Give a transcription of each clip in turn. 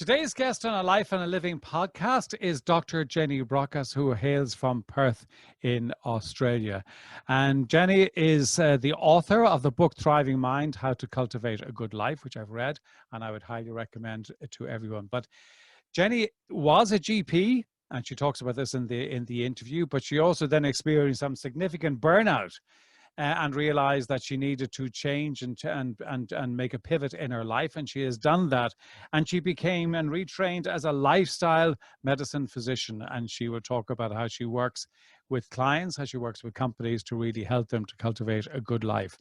Today's guest on a Life and a Living podcast is Dr. Jenny Brockis, who hails from Perth in Australia. And Jenny is the author of the book Thriving Mind, How to Cultivate a Good Life, which I've read and I would highly recommend to everyone. But Jenny was a GP, and she talks about this in the interview, but she also then experienced some significant burnout and realized that she needed to change and make a pivot in her life. And she has done that. And she became and retrained as a lifestyle medicine physician. And she will talk about how she works with clients, how she works with companies to really help them to cultivate a good life.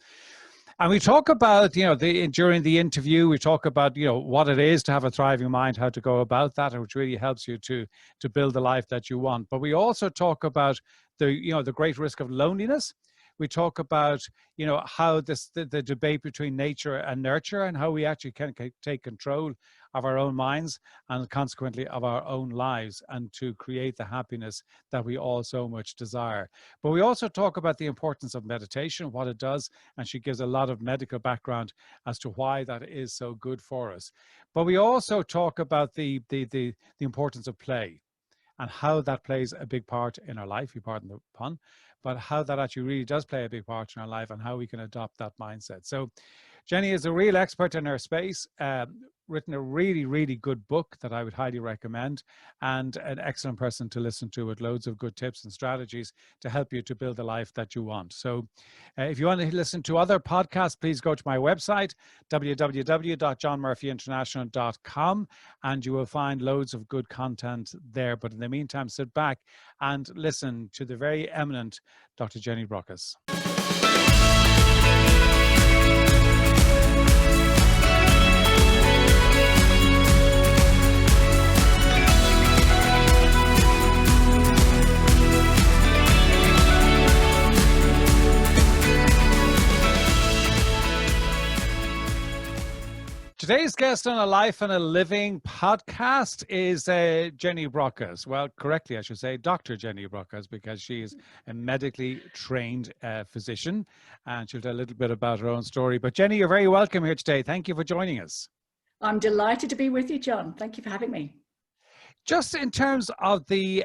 And we talk about, during the interview, we talk about, what it is to have a thriving mind, how to go about that, which really helps you to build the life that you want. But we also talk about the great risk of loneliness. We talk about, how the debate between nature and nurture, and how we actually can take control of our own minds and consequently of our own lives, and to create the happiness that we all so much desire. But we also talk about the importance of meditation, what it does, and she gives a lot of medical background as to why that is so good for us. But we also talk about the importance of play and how that plays a big part in our life, you pardon the pun, but how that actually really does play a big part in our life and how we can adopt that mindset. So Jenny is a real expert in her space, written a really, really good book that I would highly recommend, and an excellent person to listen to with loads of good tips and strategies to help you to build the life that you want. So if you want to listen to other podcasts, please go to my website, www.johnmurphyinternational.com, and you will find loads of good content there. But in the meantime, sit back and listen to the very eminent Dr. Jenny Brockis. Today's guest on a Life and a Living podcast is Jenny Brockis. Well, correctly, I should say Dr. Jenny Brockis, because she is a medically trained physician, and she'll tell a little bit about her own story. But Jenny, you're very welcome here today. Thank you for joining us. I'm delighted to be with you, John. Thank you for having me. Just in terms of the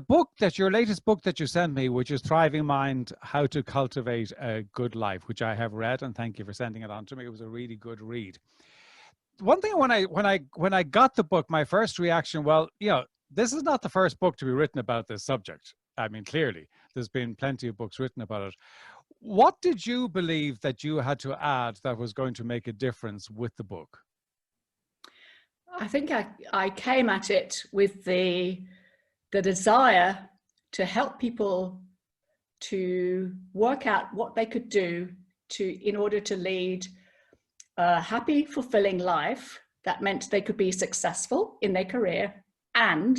book, your latest book that you sent me, which is Thriving Mind, How to Cultivate a Good Life, which I have read, and thank you for sending it on to me. It was a really good read. One thing, when I got the book, my first reaction, this is not the first book to be written about this subject. I mean, clearly, there's been plenty of books written about it. What did you believe that you had to add that was going to make a difference with the book? I think I came at it with the desire to help people to work out what they could do in order to lead a happy, fulfilling life that meant they could be successful in their career and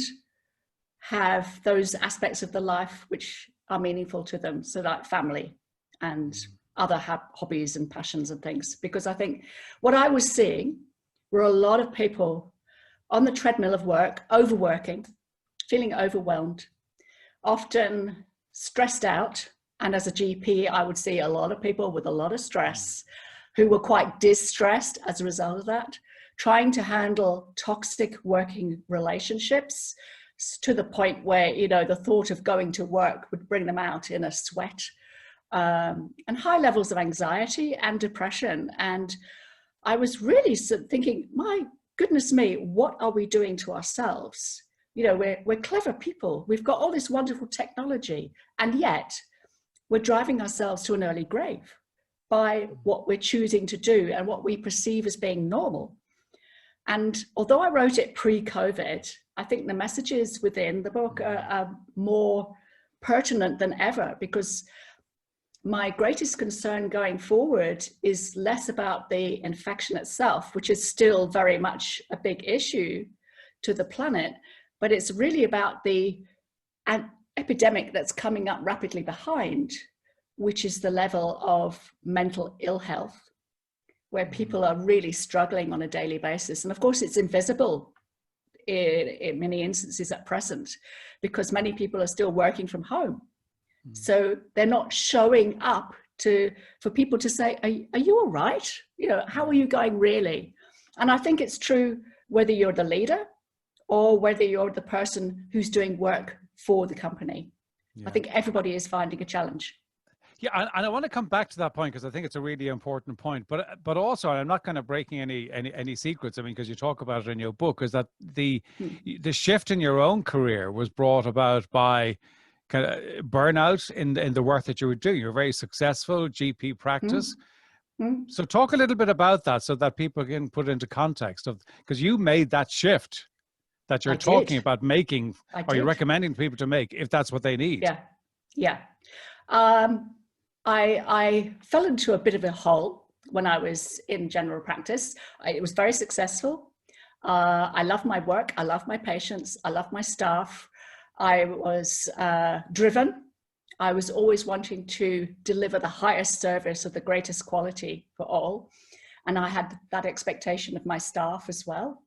have those aspects of the life which are meaningful to them, so like family and other hobbies and passions and things. Because I think what I was seeing were a lot of people on the treadmill of work, overworking, feeling overwhelmed, often stressed out. And as a GP, I would see a lot of people with a lot of stress who were quite distressed as a result of that, trying to handle toxic working relationships to the point where, the thought of going to work would bring them out in a sweat, and high levels of anxiety and depression. And I was really thinking, my goodness me, what are we doing to ourselves? We're clever people. We've got all this wonderful technology, and yet we're driving ourselves to an early grave by what we're choosing to do and what we perceive as being normal. And although I wrote it pre-COVID, I think the messages within the book are more pertinent than ever, because my greatest concern going forward is less about the infection itself, which is still very much a big issue to the planet, but it's really about an epidemic that's coming up rapidly behind, which is the level of mental ill health, where people are really struggling on a daily basis. And of course, it's invisible in many instances at present, because many people are still working from home. So they're not showing up for people to say, are you all right? How are you going really? And I think it's true whether you're the leader or whether you're the person who's doing work for the company. Yeah. I think everybody is finding a challenge. Yeah, and I want to come back to that point because I think it's a really important point. But also, I'm not kind of breaking any secrets. I mean, because you talk about it in your book, is that the shift in your own career was brought about by kind of burnout in the work that you were doing. You're very successful GP practice. So talk a little bit about that so that people can put it into context of, because you made that shift that you're talking about making, or you're recommending people to make if that's what they need. Yeah. I fell into a bit of a hole when I was in general practice. It was very successful. I love my work. I love my patients. I love my staff. I was driven. I was always wanting to deliver the highest service of the greatest quality for all. And I had that expectation of my staff as well.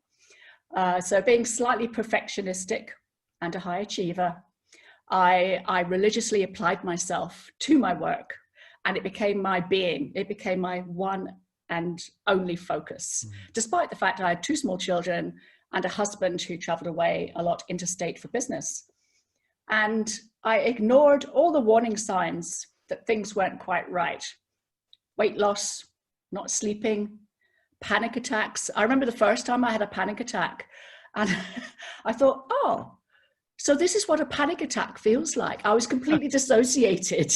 So being slightly perfectionistic and a high achiever, I religiously applied myself to my work, and it became my being. It became my one and only focus, despite the fact I had 2 small children and a husband who traveled away a lot interstate for business. And I ignored all the warning signs that things weren't quite right. Weight loss, not sleeping, panic attacks. I remember the first time I had a panic attack, and I thought, oh, so this is what a panic attack feels like. I was completely dissociated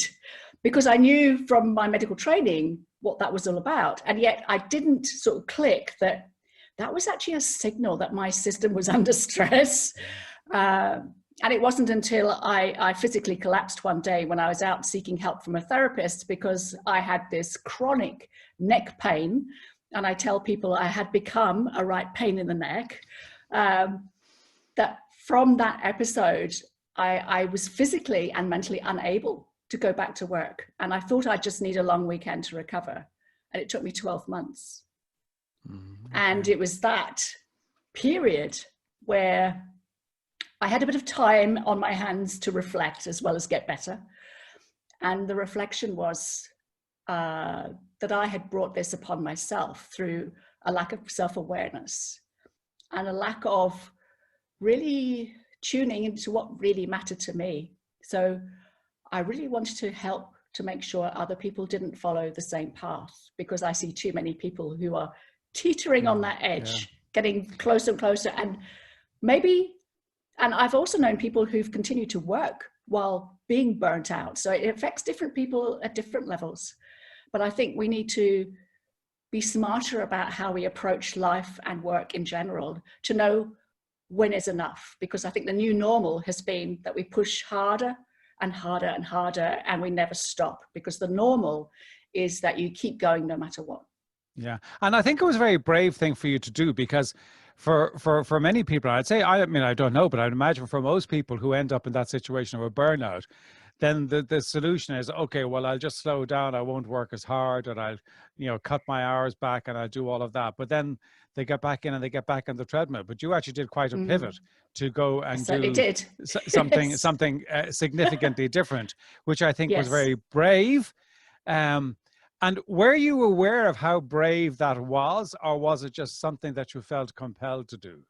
because I knew from my medical training what that was all about. And yet I didn't sort of click that that was actually a signal that my system was under stress. And it wasn't until I physically collapsed one day when I was out seeking help from a therapist because I had this chronic neck pain. And I tell people I had become a right pain in the neck. That from that episode, I was physically and mentally unable to go back to work. And I thought I'd just need a long weekend to recover. And it took me 12 months. And it was that period where I had a bit of time on my hands to reflect as well as get better. And the reflection was that I had brought this upon myself through a lack of self-awareness and a lack of really tuning into what really mattered to me. So I really wanted to help to make sure other people didn't follow the same path, because I see too many people who are teetering on that edge, getting closer and closer. And I've also known people who've continued to work while being burnt out. So it affects different people at different levels. But I think we need to be smarter about how we approach life and work in general to know when is enough, because I think the new normal has been that we push harder and harder and harder and we never stop, because the normal is that you keep going no matter what. Yeah. And I think it was a very brave thing for you to do, because for many people, I'd say, I mean, I don't know, but I'd imagine for most people who end up in that situation of a burnout, then the solution is, okay, well, I'll just slow down. I won't work as hard, and I'll, cut my hours back, and I'll do all of that. But then they get back in and they get back on the treadmill. But you actually did quite a pivot to go and do something significantly different, which I think was very brave. And were you aware of how brave that was, or was it just something that you felt compelled to do?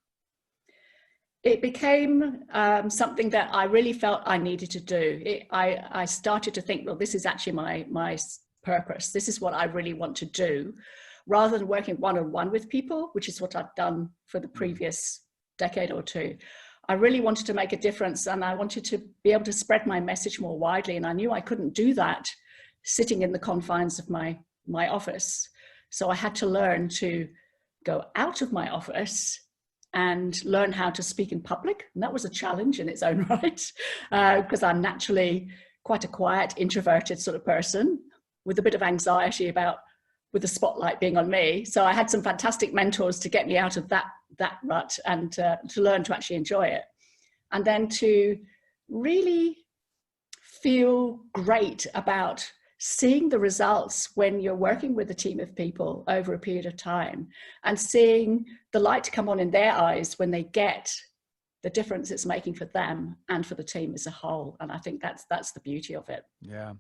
It became something that I really felt I needed to do. I started to think, well, this is actually my purpose. This is what I really want to do, rather than working one-on-one with people, which is what I've done for the previous decade or two. I really wanted to make a difference, and I wanted to be able to spread my message more widely. And I knew I couldn't do that sitting in the confines of my office. So I had to learn to go out of my office and learn how to speak in public. And that was a challenge in its own right, because I'm naturally quite a quiet, introverted sort of person with a bit of anxiety with the spotlight being on me. So I had some fantastic mentors to get me out of that rut and to learn to actually enjoy it. And then to really feel great about seeing the results when you're working with a team of people over a period of time, and seeing the light come on in their eyes when they get the difference it's making for them and for the team as a whole. And I think that's the beauty of it. Yeah.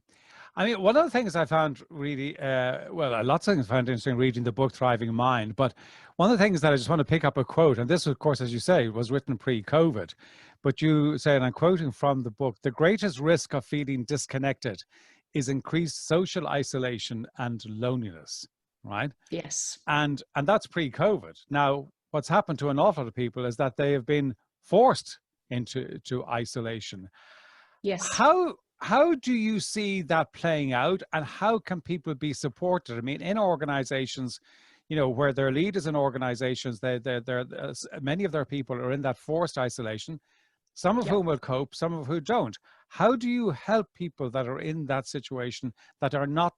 I mean, one of the things I found really, lots of things I found interesting reading the book Thriving Mind, but one of the things that I just want to pick up a quote, and this, of course, as you say, was written pre-COVID, but you say, and I'm quoting from the book, the greatest risk of feeling disconnected is increased social isolation and loneliness, right? Yes. And that's pre-COVID. Now, what's happened to an awful lot of people is that they have been forced into isolation. Yes. How do you see that playing out, and how can people be supported? I mean, in organizations, you know, where their leaders in organizations, many of their people are in that forced isolation, some of Yep. whom will cope, some of whom don't. How do you help people that are in that situation, that are not,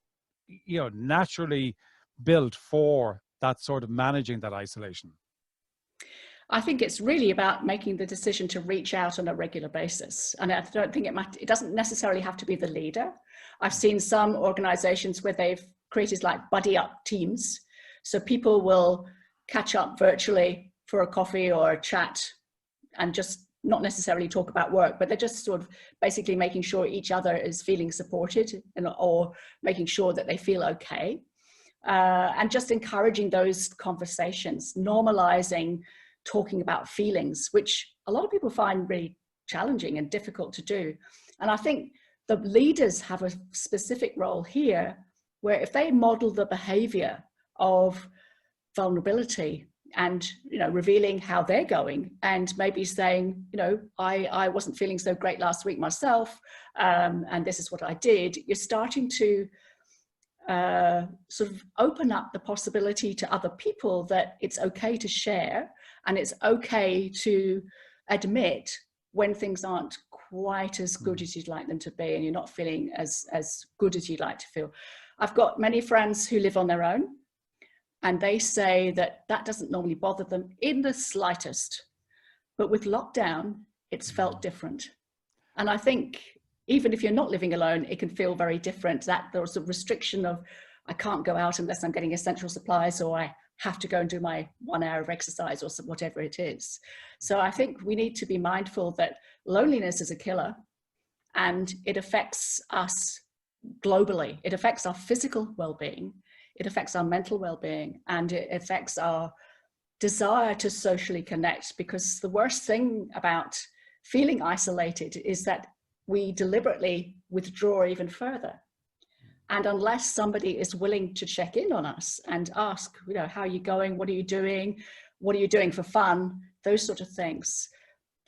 you know, naturally built for that sort of managing that isolation? I think it's really about making the decision to reach out on a regular basis. And I don't think it doesn't necessarily have to be the leader. I've seen some organizations where they've created like buddy up teams. So people will catch up virtually for a coffee or a chat and just not necessarily talk about work, but they're just sort of basically making sure each other is feeling supported or making sure that they feel okay. And just encouraging those conversations, normalizing talking about feelings, which a lot of people find really challenging and difficult to do. And I think the leaders have a specific role here, where if they model the behavior of vulnerability and, you know, revealing how they're going, and maybe saying, you know, I wasn't feeling so great last week myself, and this is what I did, you're starting to sort of open up the possibility to other people that it's okay to share, and it's okay to admit when things aren't quite as good as you'd like them to be, and you're not feeling as good as you'd like to feel. I've got many friends who live on their own, and they say that that doesn't normally bother them in the slightest, but with lockdown, it's felt different. And I think even if you're not living alone, it can feel very different. That there's a restriction of, I can't go out unless I'm getting essential supplies, or I have to go and do my 1 hour of exercise, or whatever it is. So I think we need to be mindful that loneliness is a killer, and it affects us globally. It affects our physical well-being, it affects our mental well-being, and it affects our desire to socially connect, because the worst thing about feeling isolated is that we deliberately withdraw even further. And unless somebody is willing to check in on us and ask, you know, how are you going? What are you doing? What are you doing for fun? Those sort of things.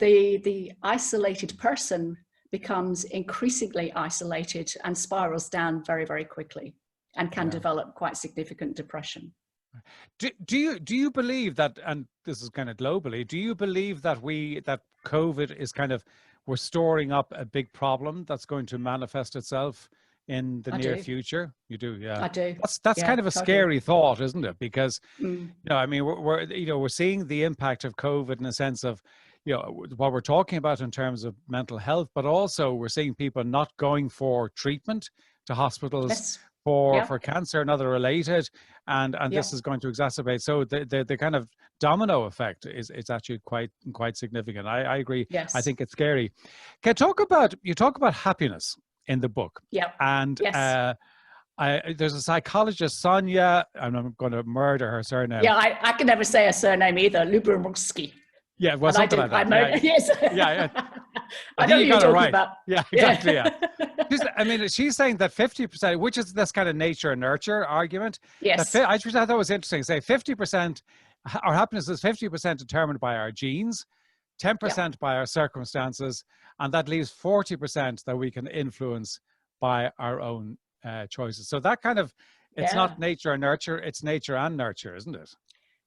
The isolated person becomes increasingly isolated and spirals down very, very quickly, and can develop quite significant depression. Do you believe that, and this is kind of globally, do you believe that that COVID is kind of, we're storing up a big problem that's going to manifest itself in the near future? You do, yeah. I do. That's kind of a scary thought, isn't it? Because Mm. you know, I mean, we're seeing the impact of COVID in a sense of, you know, what we're talking about in terms of mental health, but also we're seeing people not going for treatment to hospitals. Yes. For cancer and other related, and this is going to exacerbate. So the kind of domino effect is actually quite significant. I agree. Yes. I think it's scary. Can you talk about happiness in the book? Yeah. And yes. There's a psychologist, Sonia, and I'm going to murder her surname. Yeah, I can never say a surname either. Lubomirski. Yeah, well, something like that. Yes. Yeah. I know you you're talking right. about. Yeah, exactly. Yeah. I mean, she's saying that 50%, which is this kind of nature and nurture argument. Yes. I thought was interesting. Say 50%, our happiness is 50% determined by our genes, 10% by our circumstances, and that leaves 40% that we can influence by our own choices. So that kind of, it's not nature and nurture, it's nature and nurture, isn't it?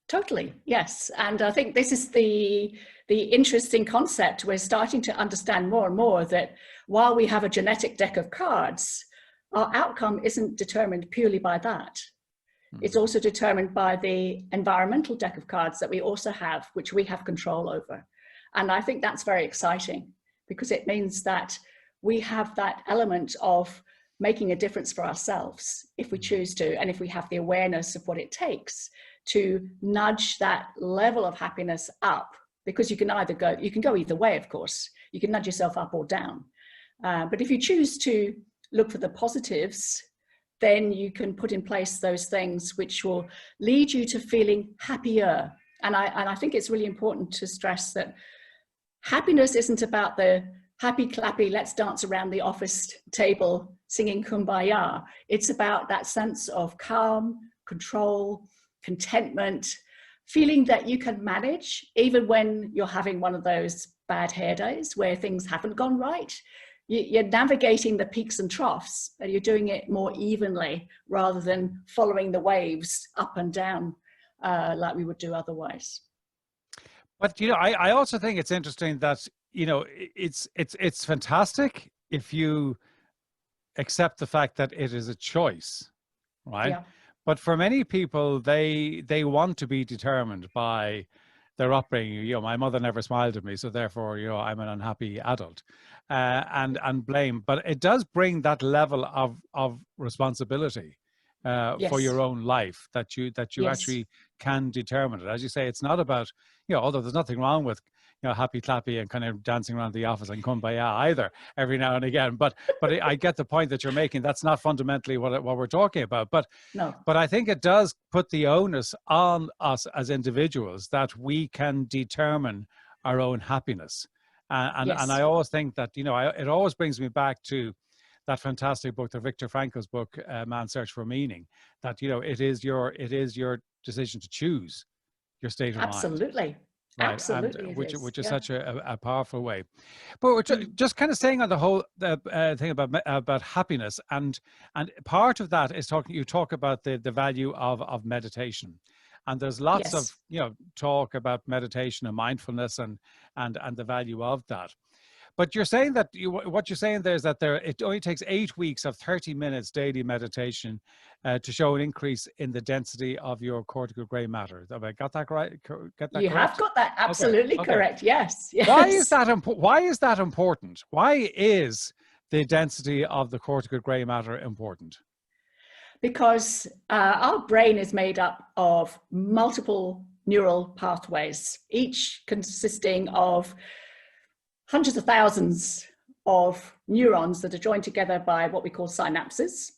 Totally, yes. And I think this is the interesting concept. We're starting to understand more and more that while we have a genetic deck of cards, our outcome isn't determined purely by that. It's also determined by the environmental deck of cards that we also have, which we have control over. And I think that's very exciting, because it means that we have that element of making a difference for ourselves if we choose to, and if we have the awareness of what it takes to nudge that level of happiness up, because you can go either way, of course. You can nudge yourself up or down. But if you choose to look for the positives, then you can put in place those things which will lead you to feeling happier. And I think it's really important to stress that happiness isn't about the happy clappy, let's dance around the office table singing Kumbaya. It's about that sense of calm, control, contentment, feeling that you can manage even when you're having one of those bad hair days where things haven't gone right. You're navigating the peaks and troughs, and you're doing it more evenly rather than following the waves up and down like we would do otherwise. But, you know, I also think it's interesting that, you know, it's fantastic if you accept the fact that it is a choice, right? Yeah. But for many people, they want to be determined by their upbringing. You know, my mother never smiled at me, so therefore, you know, I'm an unhappy adult, and blame. But it does bring that level of responsibility for Yes. your own life, that you Yes. actually can determine it. As you say, it's not about, you know, although there's nothing wrong with, you know, happy clappy and kind of dancing around the office and kumbaya either every now and again. But I get the point that you're making. That's not fundamentally what we're talking about. But No. I think it does put the onus on us as individuals that we can determine our own happiness. And Yes. I always think that, you know, it always brings me back to that fantastic book, the Viktor Frankl's book, Man's Search for Meaning, that, you know, it is your decision to choose your state of mind. Absolutely. Right, and Absolutely, it which is. is Yeah. such a powerful way. But we're just kind of staying on the whole thing about happiness, and part of that is you talk about the value of meditation, and there's lots of, Yes. you know, talk about meditation and mindfulness and the value of that. But you're saying that what you're saying there is that it only takes 8 weeks of 30 minutes daily meditation to show an increase in the density of your cortical gray matter. Have I got that right? Get that You have correct? got that Okay. absolutely Okay. correct. Yes. Why is Yes. that why is that important? Why is the density of the cortical gray matter important? Because our brain is made up of multiple neural pathways, each consisting of hundreds of thousands of neurons that are joined together by what we call synapses.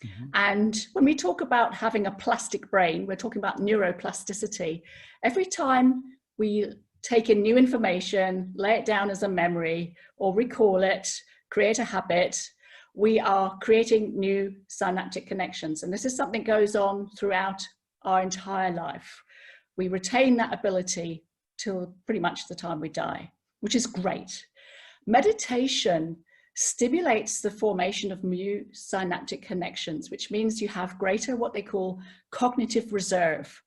Mm-hmm. And when we talk about having a plastic brain, we're talking about neuroplasticity. Every time we take in new information, lay it down as a memory, or recall it, create a habit, we are creating new synaptic connections. And this is something that goes on throughout our entire life. We retain that ability till pretty much the time we die, which is great. Meditation stimulates the formation of new synaptic connections, which means you have greater what they call cognitive reserve.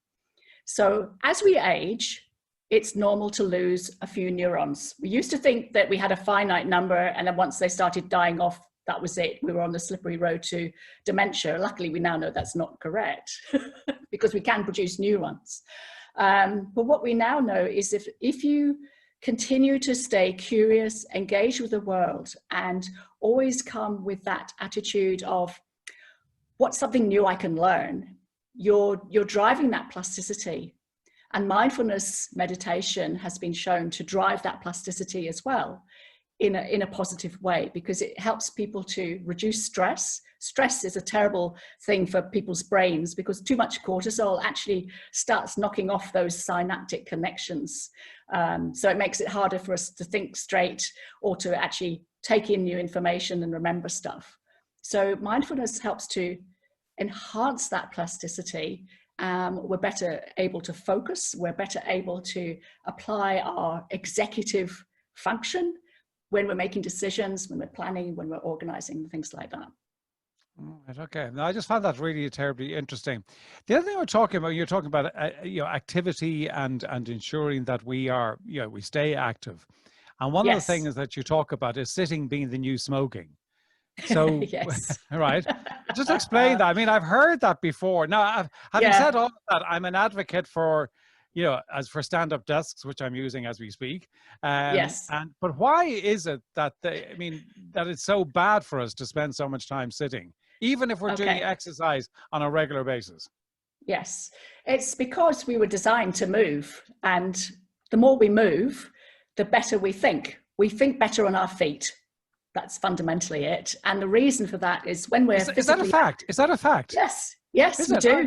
So as we age, it's normal to lose a few neurons. We used to think that we had a finite number, and then once they started dying off, that was it. We were on the slippery road to dementia. Luckily, we now know that's not correct because we can produce new ones. But what we now know is if you continue to stay curious, engage with the world, and always come with that attitude of what's something new I can learn, you're driving that plasticity. And mindfulness meditation has been shown to drive that plasticity as well in a positive way, because it helps people to reduce stress. Stress is a terrible thing for people's brains because too much cortisol actually starts knocking off those synaptic connections. So it makes it harder for us to think straight or to actually take in new information and remember stuff. So mindfulness helps to enhance that plasticity. We're better able to focus. We're better able to apply our executive function when we're making decisions, when we're planning, when we're organizing, things like that. Right, okay. Now, I just found that really terribly interesting. The other thing we're talking about, you're talking about, you know, activity and ensuring that we are, you know, we stay active. And one of the Yes. things that you talk about is sitting being the new smoking. So, Yes. right, just explain that. I mean, I've heard that before. Now, having said all of that, I'm an advocate for, you know, as for stand-up desks, which I'm using as we speak. Yes. But why is it that that it's so bad for us to spend so much time sitting, even if we're doing exercise on a regular basis? Yes, it's because we were designed to move, and the more we move, the better we think. We think better on our feet That's fundamentally it. And the reason for that is when we're is that a fact? Is that a fact? Yes, we do.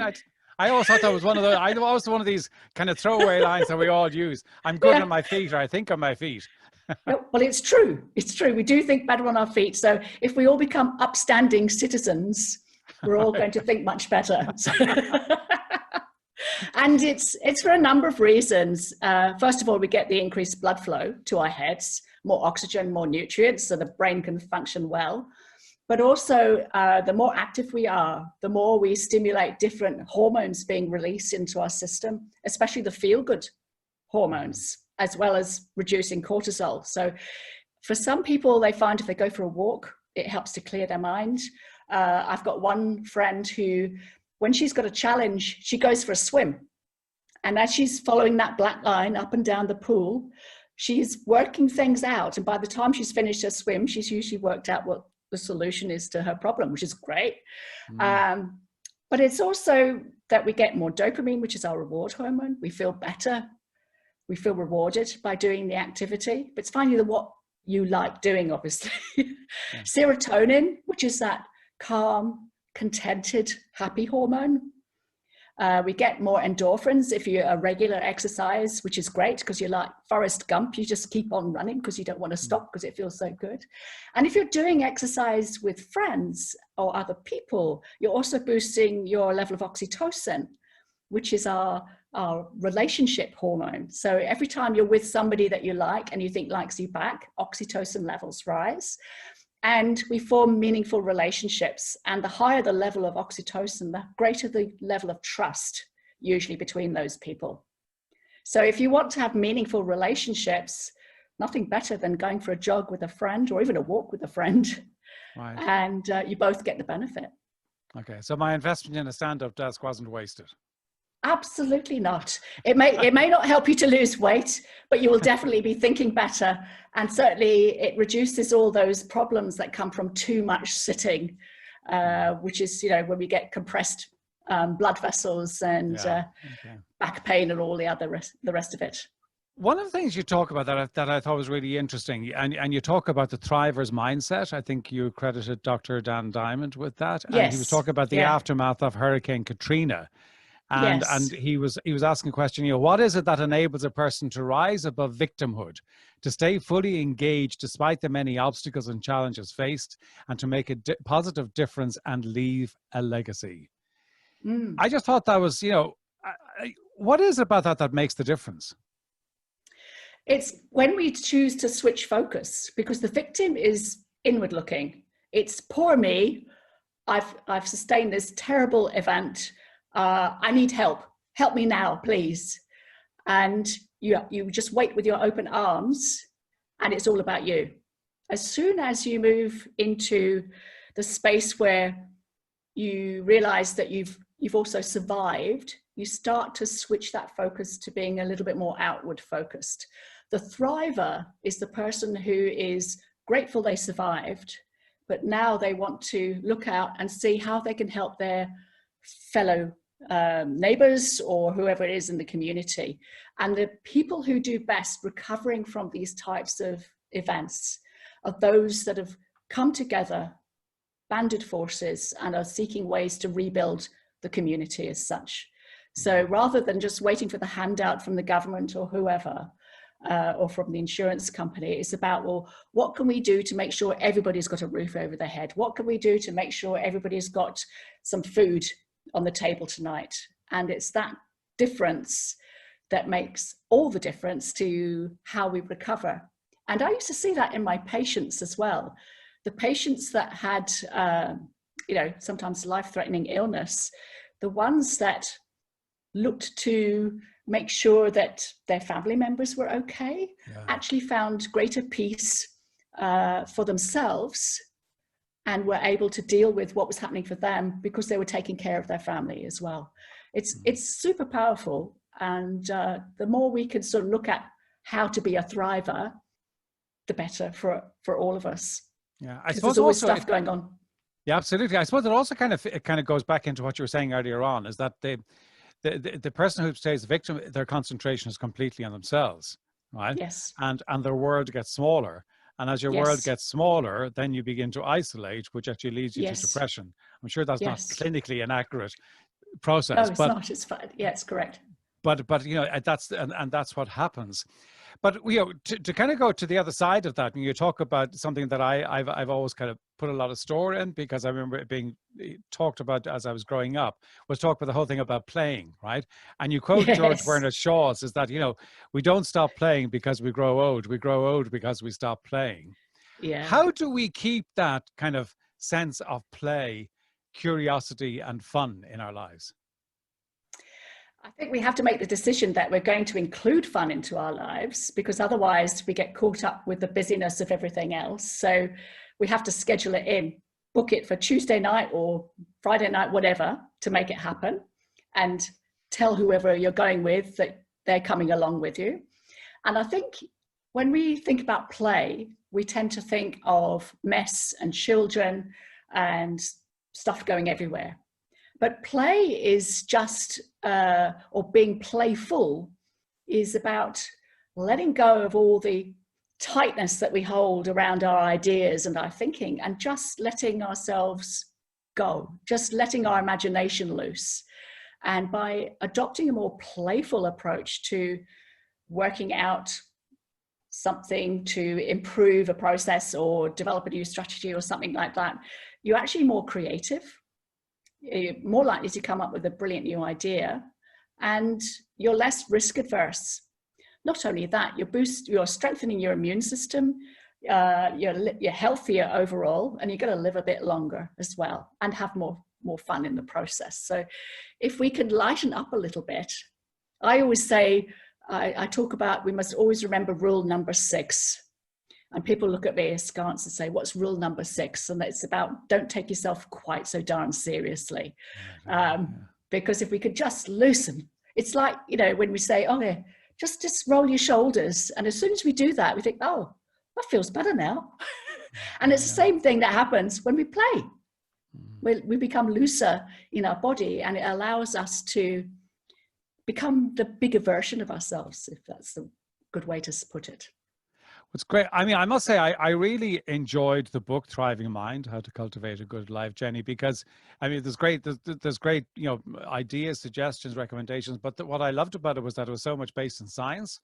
I always thought that was one of those. I always one of these kind of throwaway lines that we all use. I'm good on my feet, or I think on my feet. No, well, it's true. It's true. We do think better on our feet. So if we all become upstanding citizens, we're all going to think much better. And it's for a number of reasons. First of all, we get the increased blood flow to our heads, more oxygen, more nutrients, so the brain can function well. But also, the more active we are, the more we stimulate different hormones being released into our system, especially the feel-good hormones, as well as reducing cortisol. So for some people, they find if they go for a walk, it helps to clear their mind. I've got one friend who, when she's got a challenge, she goes for a swim. And as she's following that black line up and down the pool, she's working things out. And by the time she's finished her swim, she's usually worked out what the solution is to her problem, which is great. But it's also that we get more dopamine, which is our reward hormone. We feel better. We feel rewarded by doing the activity. But it's finally what you like doing, obviously. Serotonin, which is that calm, contented, happy hormone. We get more endorphins if you're a regular exercise, which is great because you're like Forrest Gump. You just keep on running because you don't want to stop because it feels so good. And if you're doing exercise with friends or other people, you're also boosting your level of oxytocin, which is our relationship hormone. So every time you're with somebody that you like and you think likes you back, oxytocin levels rise. And we form meaningful relationships. And the higher the level of oxytocin, the greater the level of trust, usually between those people. So if you want to have meaningful relationships, nothing better than going for a jog with a friend or even a walk with a friend. Right. And you both get the benefit. Okay, so my investment in a stand-up desk wasn't wasted. Absolutely not. It may not help you to lose weight, but you will definitely be thinking better. And certainly it reduces all those problems that come from too much sitting, which is, when we get compressed blood vessels and back pain and all the rest of it. One of the things you talk about that I thought was really interesting, and you talk about the thriver's mindset. I think you credited Dr. Dan Diamond with that. Yes. And he was talking about the aftermath of Hurricane Katrina. And he was asking a question, what is it that enables a person to rise above victimhood, to stay fully engaged despite the many obstacles and challenges faced, and to make a positive difference and leave a legacy? I just thought that was, what is it about that makes the difference? It's when we choose to switch focus, because the victim is inward looking. It's poor me. I've sustained this terrible event. I need help. Help me now, please. And you just wait with your open arms, and it's all about you. As soon as you move into the space where you realize that you've also survived, you start to switch that focus to being a little bit more outward focused. The thriver is the person who is grateful they survived, but now they want to look out and see how they can help their fellow neighbors or whoever it is in the community. And the people who do best recovering from these types of events are those that have come together, banded forces, and are seeking ways to rebuild the community as such. So rather than just waiting for the handout from the government or whoever, or from the insurance company, it's about, well, what can we do to make sure everybody's got a roof over their head? What can we do to make sure everybody's got some food on the table tonight? And it's that difference that makes all the difference to how we recover. And I used to see that in my patients as well. The patients that had, sometimes life-threatening illness, the ones that looked to make sure that their family members were okay, actually found greater peace for themselves and were able to deal with what was happening for them because they were taking care of their family as well. It's super powerful. And the more we can sort of look at how to be a thriver, the better for all of us. Yeah, I suppose there's always stuff going on. Yeah, absolutely. I suppose it kind of goes back into what you were saying earlier on, is that the person who stays the victim, their concentration is completely on themselves, right? Yes. And their world gets smaller. And as your world Yes. gets smaller, then you begin to isolate, which actually leads you to Yes. depression. I'm sure that's not Yes. clinically an accurate No, process, it's not. It's fine. Yeah, it's correct. but you know, and that's what happens. But you know, to kind of go to the other side of that, and you talk about something that I've always kind of put a lot of store in, because I remember it being talked about as I was growing up, was talk about the whole thing about playing, right? And you quote George Yes. Bernard Shaw's, is that, you know, we don't stop playing because we grow old. We grow old because we stop playing. Yeah. How do we keep that kind of sense of play, curiosity, and fun in our lives? I think we have to make the decision that we're going to include fun into our lives, because otherwise we get caught up with the busyness of everything else. So we have to schedule it in, book it for Tuesday night or Friday night, whatever, to make it happen, and tell whoever you're going with that they're coming along with you. And I think when we think about play, we tend to think of mess and children and stuff going everywhere. But play is just, or being playful is about letting go of all the tightness that we hold around our ideas and our thinking, and just letting ourselves go, just letting our imagination loose. And by adopting a more playful approach to working out something to improve a process or develop a new strategy or something like that, you're actually more creative. You're more likely to come up with a brilliant new idea, and you're less risk adverse. Not only that, you're strengthening your immune system, you're healthier overall, and you're going to live a bit longer as well, and have more fun in the process. So if we can lighten up a little bit, I always say, I talk about, we must always remember rule number 6. And people look at me askance and say, what's rule number 6? And it's about, don't take yourself quite so darn seriously. Because if we could just loosen, it's like, you know, when we say, oh, yeah, just roll your shoulders. And as soon as we do that, we think, oh, that feels better now. And it's the same thing that happens when we play. We become looser in our body, and it allows us to become the bigger version of ourselves, if that's a good way to put it. It's great. I mean, I must say, I really enjoyed the book Thriving Mind, How to Cultivate a Good Life, Jenny, because I mean, there's great, you know, ideas, suggestions, recommendations. But what I loved about it was that it was so much based in science,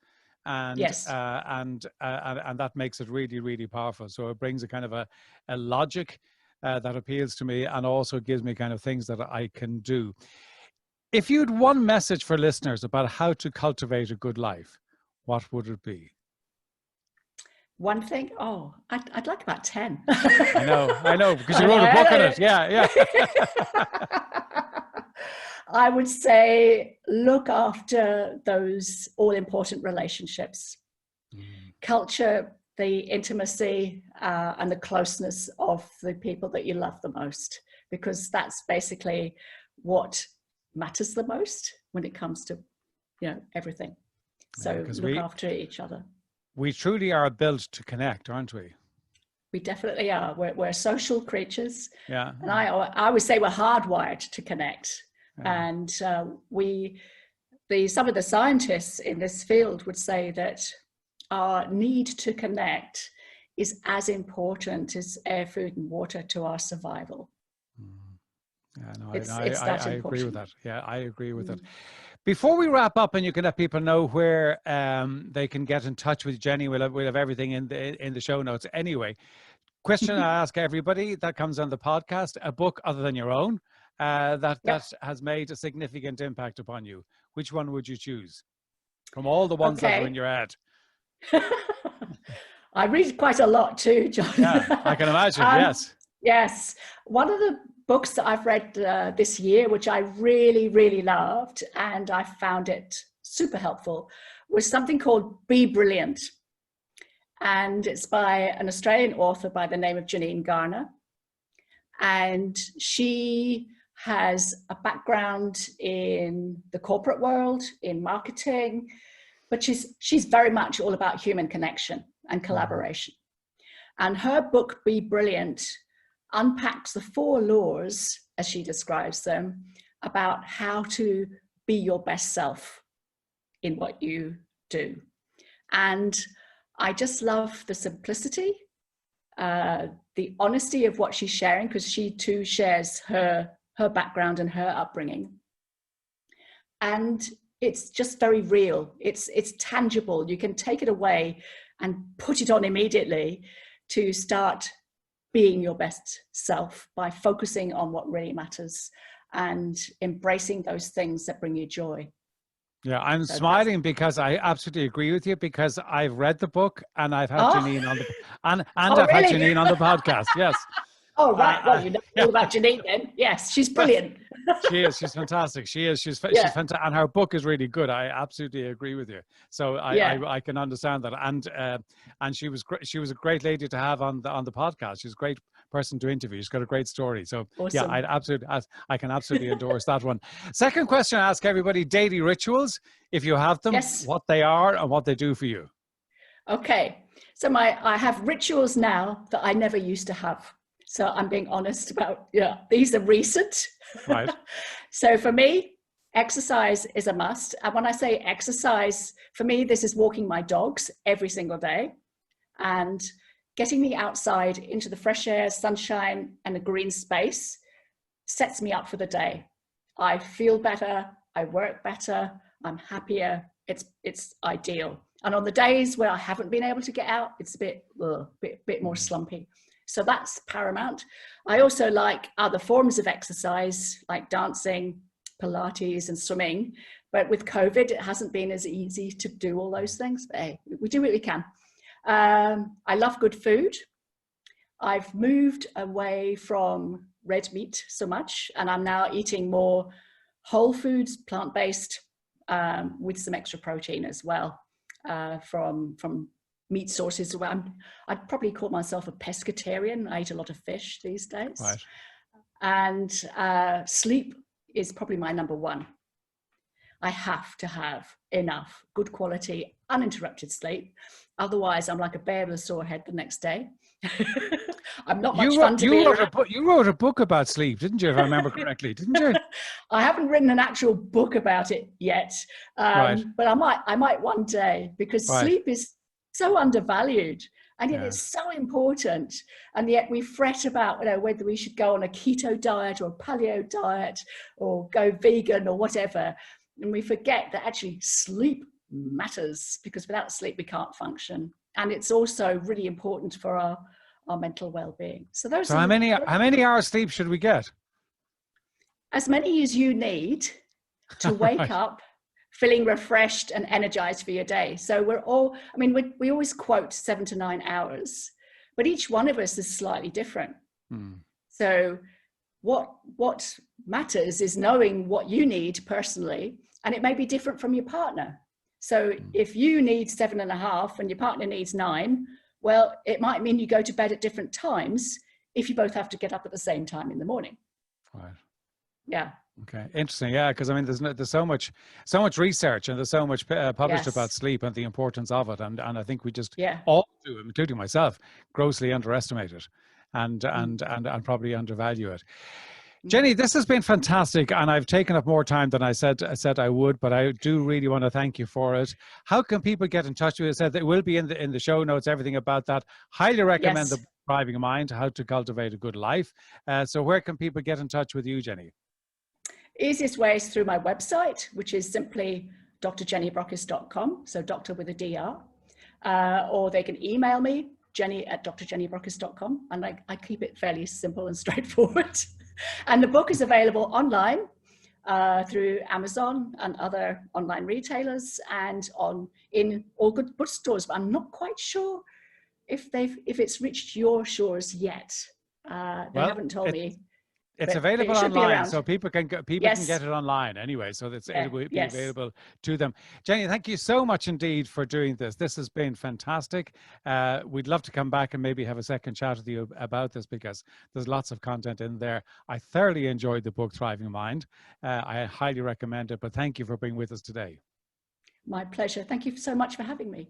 and Yes. and that makes it really, really powerful. So it brings a kind of a logic that appeals to me, and also gives me kind of things that I can do. If you had one message for listeners about how to cultivate a good life, what would it be? One thing? Oh, I'd like about 10. I know, because you wrote a book on it. Yeah. I would say look after those all-important relationships. Culture the intimacy and the closeness of the people that you love the most, because that's basically what matters the most when it comes to, you know, everything. So look after each other. We truly are built to connect, aren't we? We definitely are. We're social creatures. Yeah. And I would say we're hardwired to connect. Yeah. And some of the scientists in this field would say that our need to connect is as important as air, food, and water to our survival. Yeah, no, I agree with that. Yeah, I agree with it. Before we wrap up, and you can let people know where they can get in touch with Jenny, we'll have everything in the show notes. Anyway, question I ask everybody that comes on the podcast: a book other than your own that has made a significant impact upon you. Which one would you choose from all the ones that are in your head? I read quite a lot too, John. Yeah, I can imagine. Yes. Yes. One of the books that I've read this year, which I really, really loved, and I found it super helpful, was something called Be Brilliant. And it's by an Australian author by the name of Janine Garner. And she has a background in the corporate world, in marketing, but she's very much all about human connection and collaboration. And her book, Be Brilliant, unpacks the 4 laws, as she describes them, about how to be your best self in what you do. And I just love the simplicity the honesty of what she's sharing, because she too shares her background and her upbringing. And it's just very real. It's tangible. You can take it away and put it on immediately to start being your best self by focusing on what really matters and embracing those things that bring you joy. Yeah, I'm smiling because I absolutely agree with you, because I've read the book and I've had Janine on the and I've had Janine on the podcast. Yes. Oh, right. Well, you know all about Janine then. Yes, she's brilliant. She is. She's fantastic. She's fantastic, and her book is really good. I absolutely agree with you. So I can understand that. And she was a great lady to have on the podcast. She's a great person to interview. She's got a great story. So awesome. Yeah, I can absolutely endorse that one. Second question I ask everybody: daily rituals, if you have them, what they are and what they do for you. Okay. So I have rituals now that I never used to have. So I'm being honest about, these are recent. Right. So for me, exercise is a must. And when I say exercise, for me, this is walking my dogs every single day and getting me outside into the fresh air, sunshine, and a green space sets me up for the day. I feel better. I work better. I'm happier. It's ideal. And on the days where I haven't been able to get out, it's a bit more slumpy. So that's paramount. I also like other forms of exercise like dancing, Pilates and swimming. But with COVID, it hasn't been as easy to do all those things. But hey, we do what we can. I love good food. I've moved away from red meat so much, and I'm now eating more whole foods, plant-based, with some extra protein as well, from meat sources. I'd probably call myself a pescatarian. I eat a lot of fish these days. Right. And sleep is probably my number one. I have to have enough good quality, uninterrupted sleep. Otherwise, I'm like a bear with a sore head the next day. I'm not much fun to be around. You wrote a book about sleep, didn't you, if I remember correctly, didn't you? I haven't written an actual book about it yet, right. But I might one day, because sleep is so undervalued, and yet it's so important, and yet we fret about whether we should go on a keto diet or a paleo diet or go vegan or whatever, and we forget that actually sleep matters, because without sleep we can't function, and it's also really important for our mental well-being. So how many hours sleep should we get? As many as you need to wake up feeling refreshed and energized for your day. So we always quote 7 to 9 hours, but each one of us is slightly different. So what matters is knowing what you need personally, and it may be different from your partner. So if you need 7.5 and your partner needs 9, well, it might mean you go to bed at different times if you both have to get up at the same time in the morning. Right. Yeah. Okay, interesting. Yeah, because I mean, there's so much research, and there's so much published about sleep and the importance of it, and I think we just all do, including myself, grossly underestimate it, and probably undervalue it. Jenny, this has been fantastic, and I've taken up more time than I said I would, but I do really want to thank you for it. How can people get in touch with you? I said it will be in the show notes, everything about that. Highly recommend the Thriving Mind, How to Cultivate a Good Life. So where can people get in touch with you, Jenny? Easiest way is through my website, which is simply drjennybrockis.com, so doctor with a DR, or they can email me, jenny@drjennybrockis.com, and I keep it fairly simple and straightforward. And the book is available online through Amazon and other online retailers, and in all good bookstores, but I'm not quite sure if it's reached your shores yet. They haven't told me. It's available online, so people can get it online anyway. So it will be available to them. Jenny, thank you so much indeed for doing this. This has been fantastic. We'd love to come back and maybe have a second chat with you about this, because there's lots of content in there. I thoroughly enjoyed the book Thriving Mind. I highly recommend it. But thank you for being with us today. My pleasure. Thank you so much for having me.